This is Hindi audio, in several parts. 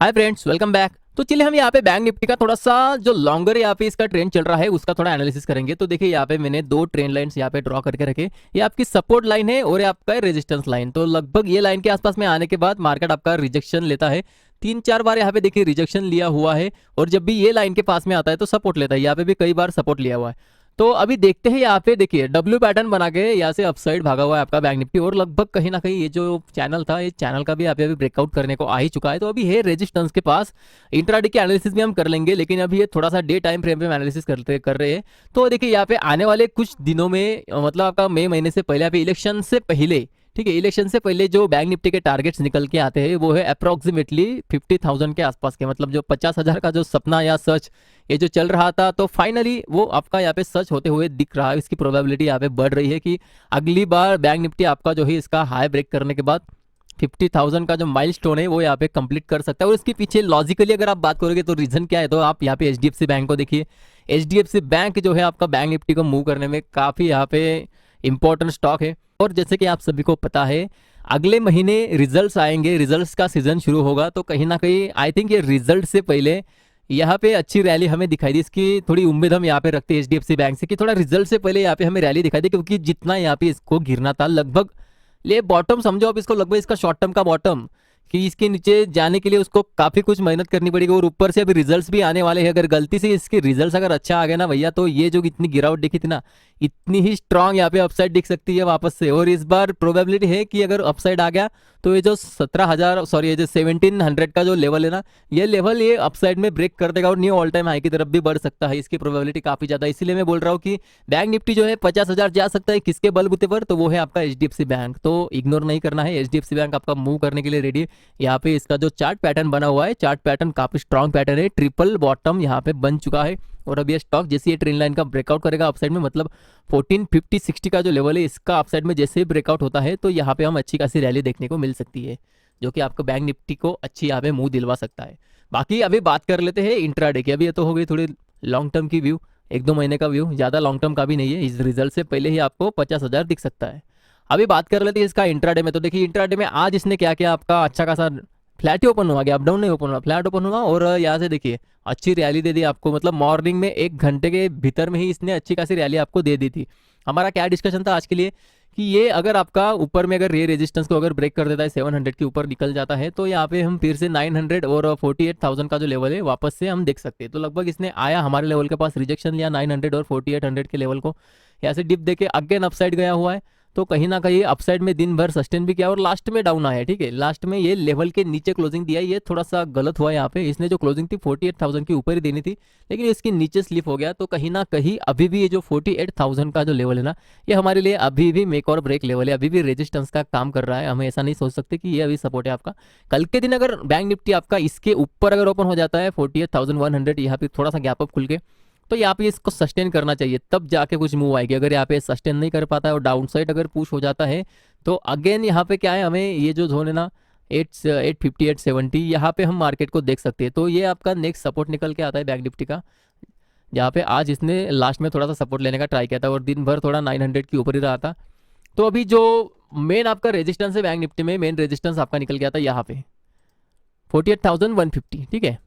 Hi friends, welcome back. तो चलिए हम यहाँ पे बैंक निफ्टी का थोड़ा सा जो लॉन्गर यहाँ पे इसका ट्रेंड चल रहा है उसका थोड़ा एनालिसिस करेंगे। तो देखिए यहाँ पे मैंने दो ट्रेंड लाइंस यहाँ पे ड्रॉ करके रखे। ये आपकी सपोर्ट लाइन है और ये आपका रेजिस्टेंस लाइन। तो लगभग ये लाइन के आसपास में आने के बाद मार्केट आपका रिजेक्शन लेता है। 3-4 बार यहाँ पे देखिए रिजेक्शन लिया हुआ है और जब भी ये लाइन के पास में आता है तो सपोर्ट लेता है। यहाँ पे भी कई बार सपोर्ट लिया हुआ है। तो अभी देखते हैं यहाँ पे देखिए डब्ल्यू पैटर्न बना के यहाँ से अपसाइड भागा हुआ है आपका बैंक निफ्टी और लगभग कहीं ना कहीं ये जो चैनल था, ये चैनल का भी यहाँ पे अभी ब्रेकआउट करने को आ ही चुका है। तो अभी है रेजिस्टेंस के पास। इंट्राडे के एनालिसिस भी हम कर लेंगे, लेकिन अभी ये थोड़ा सा डे टाइम फ्रेम पे एनालिसिस कर रहे हैं। तो देखिए यहाँ पे आने वाले कुछ दिनों में मतलब आपका मई महीने से पहले, अभी इलेक्शन से पहले, ठीक है, इलेक्शन से पहले जो बैंक निफ्टी के टारगेट्स निकल के आते हैं वो है अप्रोक्सीमेटली 50,000 के आसपास के। मतलब जो 50,000 का जो सपना या सच ये जो चल रहा था, तो फाइनली वो आपका यहाँ पे सच होते हुए दिख रहा है। इसकी प्रोबेबिलिटी यहाँ पे बढ़ रही है कि अगली बार बैंक निफ्टी आपका जो है इसका हाई ब्रेक करने के बाद 50,000 का जो माइलस्टोन है वो यहाँ पे कंप्लीट कर सकता है। और इसके पीछे लॉजिकली अगर आप बात करोगे तो रीजन क्या है, तो आप यहाँ पे एचडीएफसी बैंक को देखिए। एचडीएफसी बैंक जो है आपका बैंक निफ्टी को मूव करने में काफ़ी यहाँ पे इंपॉर्टेंट स्टॉक है। और जैसे कि आप सभी को पता है अगले महीने रिजल्ट्स आएंगे, रिजल्ट्स का सीजन शुरू होगा। तो कहीं ना कहीं आई थिंक ये रिजल्ट से पहले यहाँ पे अच्छी रैली हमें दिखाई दी। इसकी थोड़ी उम्मीद हम यहाँ पे रखते हैं एचडीएफसी बैंक से कि थोड़ा रिजल्ट से पहले यहाँ पे हमें रैली दिखाई दी, क्योंकि जितना यहाँ पे इसको गिरना था लगभग ले बॉटम समझो आप इसको, लगभग इसका शॉर्ट टर्म का बॉटम कि इसके नीचे जाने के लिए उसको काफी कुछ मेहनत करनी पड़ेगी। और ऊपर से अभी रिजल्ट्स भी आने वाले हैं। अगर गलती से इसके रिजल्ट्स अगर अच्छा आ गया ना भैया, तो ये जो इतनी गिरावट दिखी थी ना, इतनी ही स्ट्रांग यहाँ पे अपसाइड दिख सकती है वापस से। और इस बार प्रोबेबिलिटी है कि अगर अपसाइड आ गया तो ये जो 17,000 सॉरी ये जो 1700 का जो लेवल है ना, ये लेवल ये अपसाइड में ब्रेक कर देगा और न्यू ऑल टाइम हाई की तरफ भी बढ़ सकता है। इसकी प्रोबेबिलिटी काफी ज्यादा है। इसीलिए मैं बोल रहा हूँ कि बैंक निफ्टी जो है 50,000 जा सकता है। किसके बलबूते पर? तो वो है आपका एचडीएफसी बैंक। तो इग्नोर नहीं करना है, एचडीएफसी बैंक आपका मूव करने के लिए रेडी है। यहाँ पे इसका जो चार्ट पैटर्न बना हुआ है, चार्ट पैटर्न काफी स्ट्रॉन्ग पैटर्न है। ट्रिपल बॉटम यहाँ पे बन चुका है और अब ये स्टॉक जैसे ये ट्रेंड लाइन का ब्रेकआउट करेगा अपसाइड में, मतलब 1450-60 का जो लेवल है इसका अपसाइड में जैसे ही ब्रेकआउट होता है तो यहाँ पे हम अच्छी खासी रैली देखने को मिल सकती है, जो कि आपको बैंक निफ्टी को अच्छी यहाँ पे मुंह दिलवा सकता है। बाकी अभी बात कर लेते हैं इंट्राडे की। अभी ये तो हो गई थोड़ी लॉन्ग टर्म की व्यू, 1-2 महीने का व्यू, ज़्यादा लॉन्ग टर्म का भी नहीं है। इस रिजल्ट से पहले ही आपको 50,000 दिख सकता है। अभी बात कर लेते हैं इसका इंट्राडे में। तो देखिए इंट्राडे में आज इसने क्या किया, आपका अच्छा खासा फ्लैट ही ओपन हुआ, गया अप डाउन नहीं ओपन हुआ, फ्लैट ओपन हुआ। और यहाँ से देखिए अच्छी रैली दे दी आपको, मतलब मॉर्निंग में 1 घंटे के भीतर में ही इसने अच्छी खासी रैली आपको दे दी थी। हमारा क्या डिस्कशन था आज के लिए कि ये अगर आपका ऊपर में अगर ये रेजिस्टेंस को अगर ब्रेक कर देता है, 700 के ऊपर निकल जाता है, तो यहाँ पे हम फिर से 900 और 48,000 का जो लेवल है वापस से हम देख सकते हैं। तो लगभग इसने आया हमारे लेवल के पास, रिजेक्शन लिया 900 और 4800 के लेवल को, यहाँ से डिप देके अगेन अपसाइड गया हुआ है। तो कहीं ना कहीं अपसाइड में दिन भर सस्टेन भी किया और लास्ट में डाउन आया। ठीक है, लास्ट में ये लेवल के नीचे क्लोजिंग दिया, ये थोड़ा सा गलत हुआ यहाँ पे। इसने जो क्लोजिंग थी 48,000 के ऊपर ही देनी थी, लेकिन इसके नीचे स्लिप हो गया। तो कहीं ना कहीं अभी भी ये जो 48,000 का जो लेवल है ना, ये हमारे लिए अभी भी मेक और ब्रेक लेवल है, अभी भी रेजिस्टेंस का काम कर रहा है। हम ऐसा नहीं सोच सकते कि ये अभी सपोर्ट है आपका। कल के दिन अगर बैंक निफ्टी आपका इसके ऊपर अगर ओपन हो जाता है 48,100, यहाँ पे थोड़ा सा गैप अप खुल के, तो यहाँ पे इसको सस्टेन करना चाहिए, तब जाके कुछ मूव आएगी। अगर यहाँ पे सस्टेन नहीं कर पाता है और डाउन साइड अगर पुश हो जाता है, तो अगेन यहाँ पे क्या है, हमें ये जो जोन है ना 850 870, यहाँ पे हम मार्केट को देख सकते हैं। तो ये आपका नेक्स्ट सपोर्ट निकल के आता है बैंक निफ्टी का, जहाँ पे आज इसने लास्ट में थोड़ा सा सपोर्ट लेने का ट्राई किया था और दिन भर थोड़ा 900 के ऊपर ही रहा था। तो अभी जो मेन आपका रेजिस्टेंस है बैंक निफ्टी में, मेन रेजिस्टेंस आपका निकल गया था यहाँ पे 48,150। ठीक है,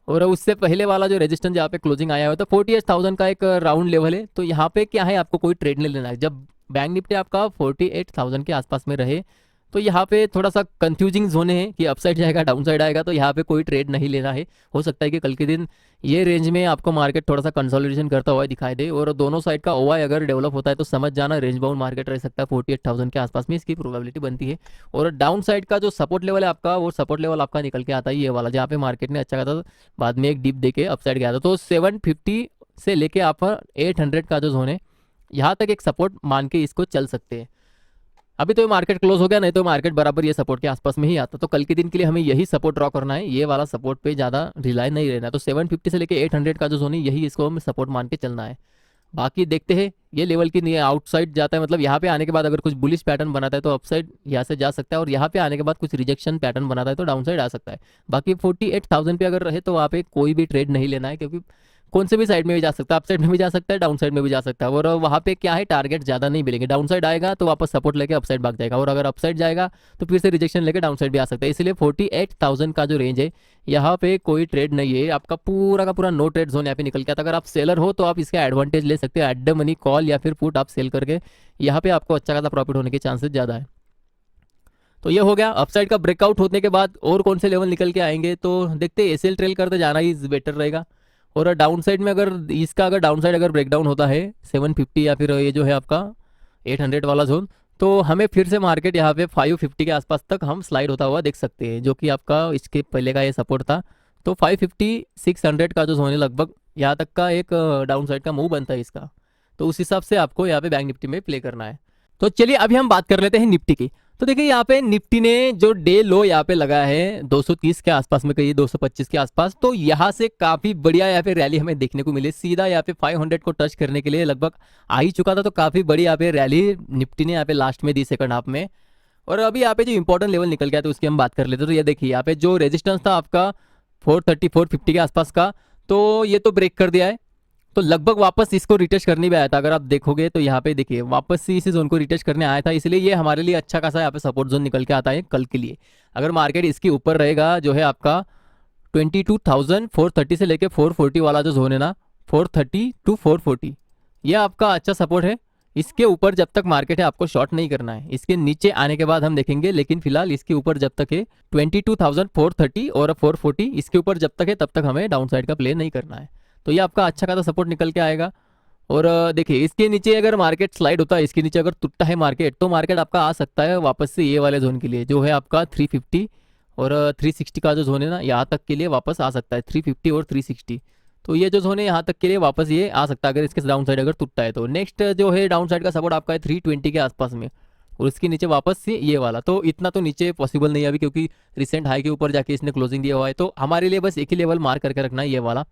और उससे पहले वाला जो रेजिस्टेंस जहाँ पे क्लोजिंग आया हुआ था 48,000 का एक राउंड लेवल है। तो यहाँ पे क्या है, आपको कोई ट्रेड नहीं लेना है। जब बैंक निफ्टी आपका 48,000 के आसपास में रहे, तो यहाँ पे थोड़ा सा कंफ्यूजिंग जोन है कि अपसाइड जाएगा डाउन साइड आएगा, तो यहाँ पे कोई ट्रेड नहीं लेना है। हो सकता है कि कल के दिन ये रेंज में आपको मार्केट थोड़ा सा कंसोलिडेशन करता हुआ दिखाई दे और दोनों साइड का ओवाई अगर डेवलप होता है तो समझ जाना रेंज बाउंड मार्केट रह सकता है 48,000 के आसपास में, इसकी प्रोबेबिलिटी बनती है। और डाउन साइड का जो सपोर्ट लेवल है आपका, वो सपोर्ट लेवल आपका निकल के आता है ये वाला, जहाँ पे मार्केट ने अच्छा कहा था, बाद में एक डिप देके अपसाइड गया था। तो 750 से लेके आप 800 का जो जोन है, यहाँ तक एक सपोर्ट मान के इसको चल सकते हैं। अभी तो ये मार्केट क्लोज हो गया, नहीं तो मार्केट बराबर ये सपोर्ट के आसपास में ही आता। तो कल के दिन के लिए हमें यही सपोर्ट ड्रॉ करना है, ये वाला सपोर्ट पे ज़्यादा रिलाई नहीं रहना। तो 750 से लेके 800 का जो जोन है, यही इसको हमें सपोर्ट मान के चलना है। बाकी देखते हैं ये लेवल की नहीं आउटसाइड जाता है, मतलब यहाँ पे आने के बाद अगर कुछ बुलिश पैटर्न बनाता है तो अपसाइड यहाँ से जा सकता है, और यहाँ पे आने के बाद कुछ रिजेक्शन पैटर्न बनाता है तो डाउन साइड आ सकता है। बाकी 48,000 पे अगर रहे तो वहाँ पे कोई भी ट्रेड नहीं लेना है, क्योंकि कौन से भी साइड में भी जा सकता है, अप साइड में भी जा सकता है, डाउन साइड में भी जा सकता है। और वहाँ पे क्या है, टारगेट ज़्यादा नहीं मिलेंगे। डाउन साइड आएगा तो वापस सपोर्ट लेके अप साइड भाग जाएगा, और अगर अप साइड जाएगा तो फिर से रिजेक्शन लेके डाउन साइड भी आ सकता है। इसलिए 48,000 का जो रेंज है यहाँ पे कोई ट्रेड नहीं है, आपका पूरा का पूरा नो ट्रेड जोन यहाँ पे निकल गया था। अगर आप सेलर हो तो आप इसका एडवांटेज ले सकते हो, एट द मनी कॉल या फिर पुट आप सेल करके यहाँ पे आपको अच्छा खासा प्रॉफिट होने के चांसेस ज़्यादा है। तो ये हो गया अपसाइड का ब्रेकआउट होने के बाद और कौन से लेवल निकल के आएंगे, तो देखते हैं एसएल ट्रेल करते जाना ही बेटर रहेगा। और डाउन साइड में अगर इसका अगर डाउन साइड अगर ब्रेकडाउन होता है 750 या फिर ये जो है आपका 800 वाला जोन, तो हमें फिर से मार्केट यहाँ पे 550 के आसपास तक हम स्लाइड होता हुआ देख सकते हैं, जो कि आपका इसके पहले का ये सपोर्ट था। तो 550 600 का जो जोन है लगभग यहाँ तक का एक डाउन साइड का मूव बनता है इसका। तो उस हिसाब से आपको यहाँ पे बैंक निफ्टी में प्ले करना है। तो चलिए अभी हम बात कर लेते हैं निफ्टी की। तो देखिए यहाँ पे निफ्टी ने जो डे लो यहाँ पे लगा है 230 के आसपास में, कहीं 225 के आसपास, तो यहाँ से काफी बढ़िया यहाँ पे रैली हमें देखने को मिली। सीधा यहाँ पे 500 को टच करने के लिए लगभग आ ही चुका था। तो काफी बड़ी यहाँ पे रैली निफ्टी ने यहाँ पे लास्ट में दी सेकंड हाफ में। और अभी यहाँ पे जो इंपॉर्टेंट लेवल निकल गया तो उसकी हम बात कर लेते हैं। तो ये देखिए यहाँ पे जो रेजिस्टेंस था आपका 430 450 के आसपास का, तो ये तो ब्रेक कर दिया है। तो लगभग वापस इसको रिटेस्ट करने भी आया था, अगर आप देखोगे तो यहाँ पे देखिए वापस से इसी जोन को रिटेस्ट करने आया था, इसलिए ये हमारे लिए अच्छा खासा यहाँ पे सपोर्ट जोन निकल के आता है कल के लिए। अगर मार्केट इसके ऊपर रहेगा जो है आपका 22,430 से लेके 440 वाला जो जोन है ना, 430 टू 440, ये आपका अच्छा सपोर्ट है। इसके ऊपर जब तक मार्केट है आपको शॉर्ट नहीं करना है, इसके नीचे आने के बाद हम देखेंगे, लेकिन फिलहाल इसके ऊपर जब तक है 22,430 और 440, इसके ऊपर जब तक है तब तक हमें डाउन साइड का प्ले नहीं करना है। तो ये आपका अच्छा खासा सपोर्ट निकल के आएगा। और देखिए इसके नीचे अगर मार्केट स्लाइड होता है, इसके नीचे अगर टूटता है मार्केट, तो मार्केट आपका आ सकता है वापस से ये वाले जोन के लिए जो है आपका 350 और 360 का जो जोन है ना, यहाँ तक के लिए वापस आ सकता है 350 और 360। तो ये जो जोन है यहाँ तक के लिए वापस ये आ सकता है अगर इसके डाउन साइड अगर टूटता है। तो नेक्स्ट जो है डाउन साइड का सपोर्ट आपका है 320 के आसपास में, और इसके नीचे वापस से ये वाला। तो इतना तो नीचे पॉसिबल नहीं है अभी, क्योंकि रिसेंट हाई के ऊपर जाके इसने क्लोजिंग दिया हुआ है। तो हमारे लिए बस एक ही लेवल मार्क करके रखना है, ये वाला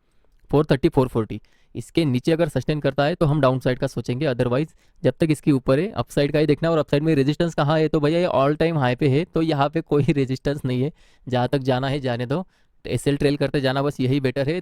430 440। इसके नीचे अगर सस्टेन करता है तो हम डाउन साइड का सोचेंगे, अदरवाइज जब तक इसके ऊपर है अपसाइड का ही देखना। और अपसाइड में रेजिस्टेंस कहाँ है, तो भैया ये ऑल टाइम हाई पे है, तो यहाँ पे कोई रेजिस्टेंस नहीं है, जहाँ तक जाना है जाने दो, एसएल ट्रेल करते जाना बस यही बेटर है।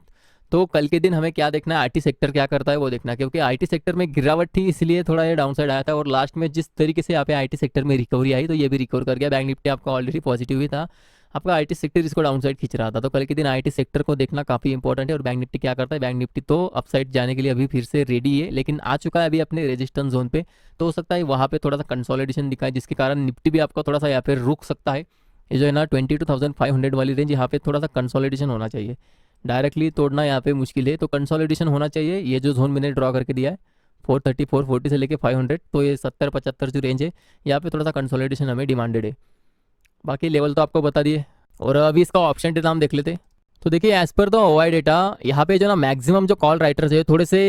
तो कल के दिन हमें क्या देखना है, आईटी सेक्टर क्या करता है वो देखना, क्योंकि आईटी सेक्टर में गिरावट थी इसलिए थोड़ा ये डाउन साइड आया था। और लास्ट में जिस तरीके से यहाँ पे आईटी सेक्टर में रिकवरी आई, तो ये भी रिकवर कर गया। बैंक निफ्टी आपका ऑलरेडी पॉजिटिव ही था, आपका आईटी सेक्टर इसको डाउन साइड खींच रहा था। तो कल के दिन आईटी सेक्टर को देखना काफ़ी इंपॉर्टेंट है। और बैंक निफ्टी क्या करता है, बैंक निफ्टी तो अपसाइड जाने के लिए अभी फिर से रेडी है, लेकिन आ चुका है अभी अपने रेजिस्टेंस जोन पे। तो हो सकता है वहाँ पे थोड़ा सा कंसोलिडेशन दिखाए, जिसके कारण निफ्टी भी आपका थोड़ा सा यहाँ पे रुक सकता है। ये जो है ना 22,500 वाली रेंज, यहाँ पे थोड़ा सा कंसोलिडेशन होना चाहिए, डायरेक्टली तोड़ना यहाँ पे मुश्किल है। तो कंसोलिडेशन होना चाहिए। ये जो जोन मैंने ड्रॉ करके दिया है 430 440 से लेके 500, तो ये 70-75 जो रेंज है, यहाँ पे थोड़ा सा कंसोलिडेशन हमें डिमांडेड है। बाकी लेवल तो आपको बता दिए। और अभी इसका ऑप्शन डेटा हम देख लेते हैं। तो देखिए as per the OI data यहाँ पे जो ना मैक्सिमम जो कॉल राइटर्स है थोड़े से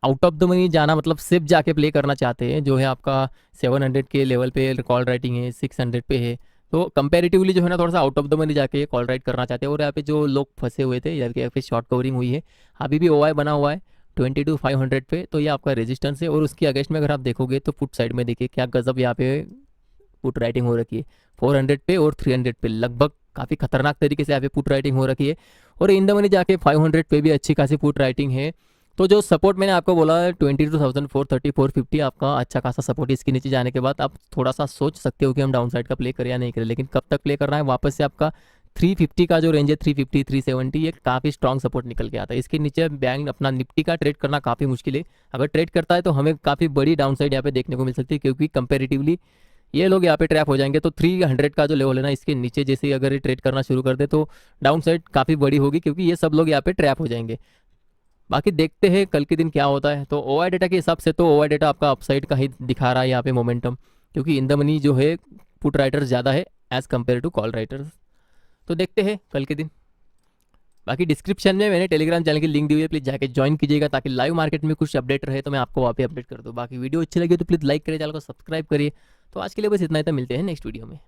आउट ऑफ द मनी जाना, मतलब सिर्फ जाके प्ले करना चाहते हैं। जो है आपका 700 के लेवल पे कॉल राइटिंग है, 600 पे है, तो कंपैरेटिवली जो है ना थोड़ा सा आउट ऑफ द मनी जाके कॉल राइट करना चाहते हैं। और यहाँ पे जो लोग फंसे हुए थे या फिर शॉर्ट कवरिंग हुई है, अभी भी ओआई बना हुआ है 22,500 पे, तो ये आपका रेजिस्टेंस है। और उसकी अगेंस्ट में अगर आप देखोगे तो पुट साइड में देखिए क्या गजब यहाँ पे पुट राइटिंग हो रखी है 400 पे और 300 पे, लगभग काफ़ी खतरनाक तरीके से यहाँ पे पुट राइटिंग हो रखी है। और इन द मनी जाके 500 पे भी अच्छी खासी पुट राइटिंग है। तो जो सपोर्ट मैंने आपको बोला 22,430 450 आपका अच्छा खासा सपोर्ट है। इसके नीचे जाने के बाद आप थोड़ा सा सोच सकते हो कि हम डाउन साइड का प्ले करें या नहीं करें, लेकिन कब तक प्ले करना है, वापस से आपका 350 का जो रेंज है 350 370, ये काफ़ी स्ट्रॉन्ग सपोर्ट निकल के आता है। इसके नीचे बैंक अपना निफ्टी का ट्रेड करना काफ़ी मुश्किल है। अगर ट्रेड करता है तो हमें काफ़ी बड़ी डाउन साइड यहाँ पे देखने को मिल सकती है, क्योंकि कंपेरेटिवली ये लोग यहाँ पे ट्रैप हो जाएंगे। तो 300 का जो लेवल है ना, इसके नीचे जैसे ही अगर ये ट्रेड करना शुरू कर दे तो डाउन साइड काफ़ी बड़ी होगी, क्योंकि ये सब लोग यहाँ पे ट्रैप हो जाएंगे। बाकी देखते हैं कल के दिन क्या होता है। तो ओआई डेटा के हिसाब से तो ओआई डेटा आपका अपसाइड का ही दिखा रहा है यहाँ पे मोमेंटम, क्योंकि इन द मनी जो है पुट राइटर्स ज़्यादा है as compared to call writers. तो देखते हैं कल के दिन। बाकी डिस्क्रिप्शन में मैंने टेलीग्राम चैनल की लिंक दी हुई है, प्लीज़ जाके ज्वाइन कीजिएगा, ताकि लाइव मार्केट में कुछ अपडेट रहे तो मैं आपको वहाँ पे अपडेट कर दूँ। बाकी वीडियो अच्छी लगी तो प्लीज़ लाइक करिए, चैनल को सब्सक्राइब करिए। तो आज के लिए बस इतना ही था, मिलते हैं नेक्स्ट वीडियो में।